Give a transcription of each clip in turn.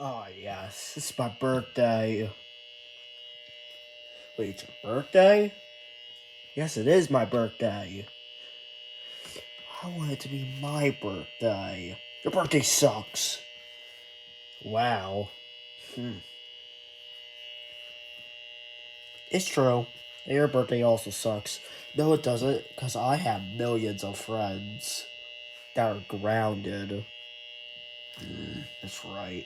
Oh, yes, it's my birthday. Wait, it's your birthday? Yes, it is my birthday. I want it to be my birthday. Your birthday sucks. Wow. It's true. Your birthday also sucks. No, it doesn't, because I have millions of friends that are grounded. That's right.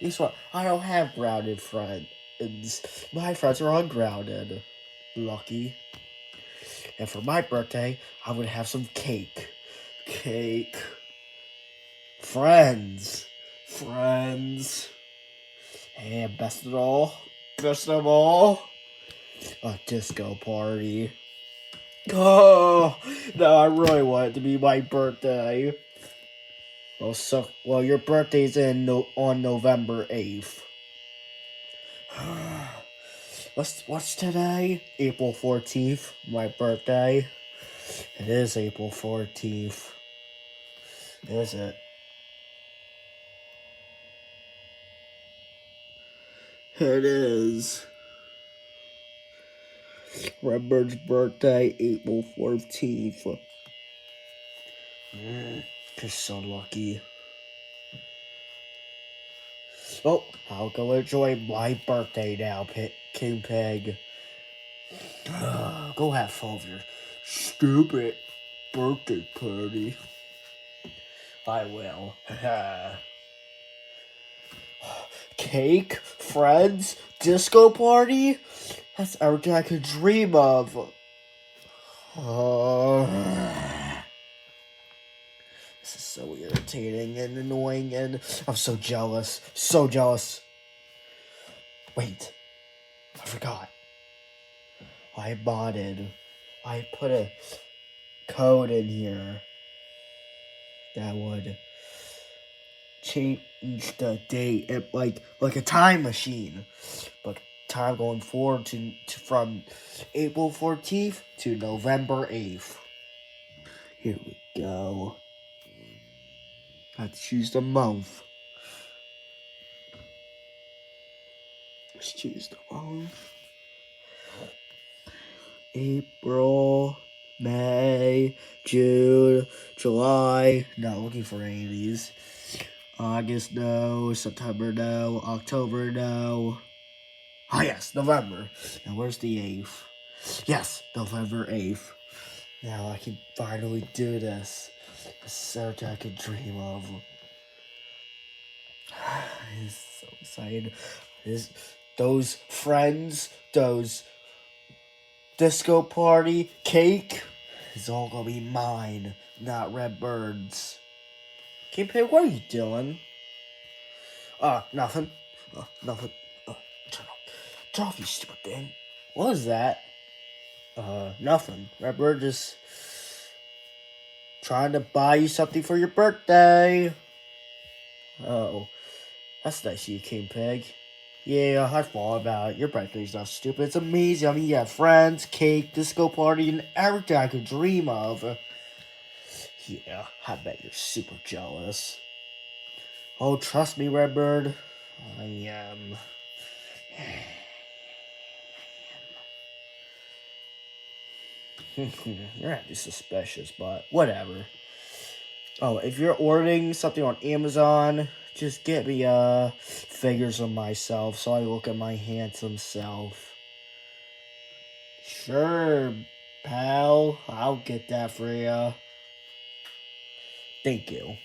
Guess what? I don't have grounded friends. My friends are ungrounded. Lucky. And for my birthday, I'm gonna have some cake. Cake. Friends. Friends. And best of all, a disco party. Oh, no, I really want it to be my birthday. Well, your birthday's on November 8th. What's today? April 14th, my birthday. It is April 14th. Is it? It is. Redbird's birthday, April 14th. You're so lucky. Oh, I'll go enjoy my birthday now, King Peg. Go have fun with your stupid birthday party. I will. Cake, friends, disco party? That's everything I could dream of. This is so irritating and annoying, and I'm so jealous. So jealous. Wait, I forgot. I put a code in here that would change the date, like a time machine, but time going forward from April 14th to November 8th. Here we go. Let's choose the month. Let's choose the month. April, May, June, July. Not looking for any of these. August, no. September, no. October, no. Oh, yes, November. Now, where's the 8th? Yes, November 8th. Now I can finally do this. This is everything I could dream of. I'm so excited. Those friends, those disco party, cake, is all gonna be mine, not Redbird's. Kingpin, what are you doing? Nothing. Nothing. Turn off, you stupid thing. What is that? Nothing. Redbird just trying to buy you something for your birthday. Oh, that's nice of you, King Pig. Yeah, I thought about it. Your birthday's not stupid. It's amazing. I mean, you have friends, cake, disco party, and everything I could dream of. Yeah, I bet you're super jealous. Oh, trust me, Redbird. I am. You're acting suspicious, but whatever. Oh, if you're ordering something on Amazon, just get me figures of myself so I look at my handsome self. Sure, pal. I'll get that for you. Thank you.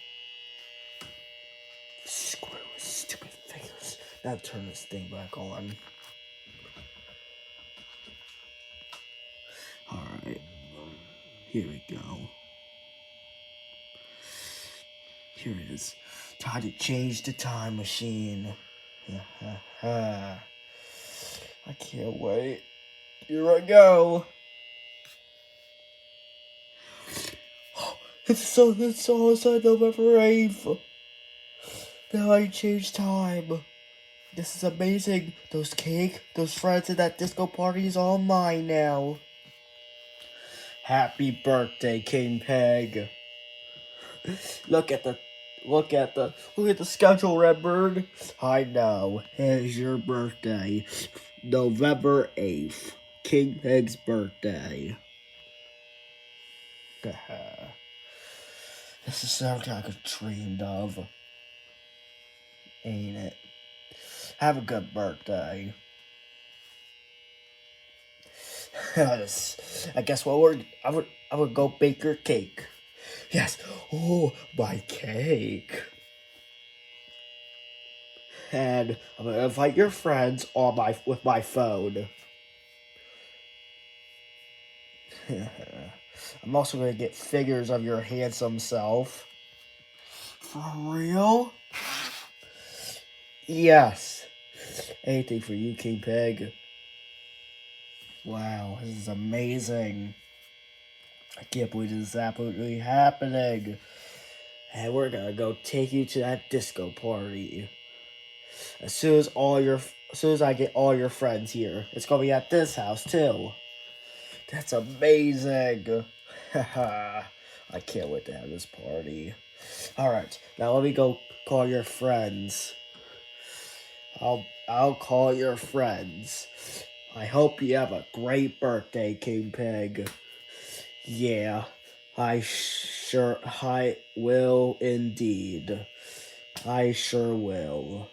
Screw stupid figures. Now turn this thing back on. Alright. Here we go. Here it is. Time to change the time machine. I can't wait. Here I go. It's almost November 8th. Now I changed time. This is amazing. Those cake, those friends at that disco party is all mine now. Happy birthday, King Peg. Look at the look at the schedule, Redbird. I know. It's your birthday, November 8th, King Pig's birthday. This is something I could dreamed of, ain't it? Have a good birthday. I guess I would go bake your cake. Yes. Oh, my cake. And I'm gonna invite your friends with my phone. I'm also gonna get figures of your handsome self. For real? Yes. Anything for you, King Pig. Wow, this is amazing. I can't believe this is absolutely happening. And we're gonna go take you to that disco party. As soon as I get all your friends here. It's gonna be at this house too. That's amazing. Haha. I can't wait to have this party. Alright, now let me go call your friends. I'll call your friends. I hope you have a great birthday, King Pig. Yeah, I will indeed. I sure will.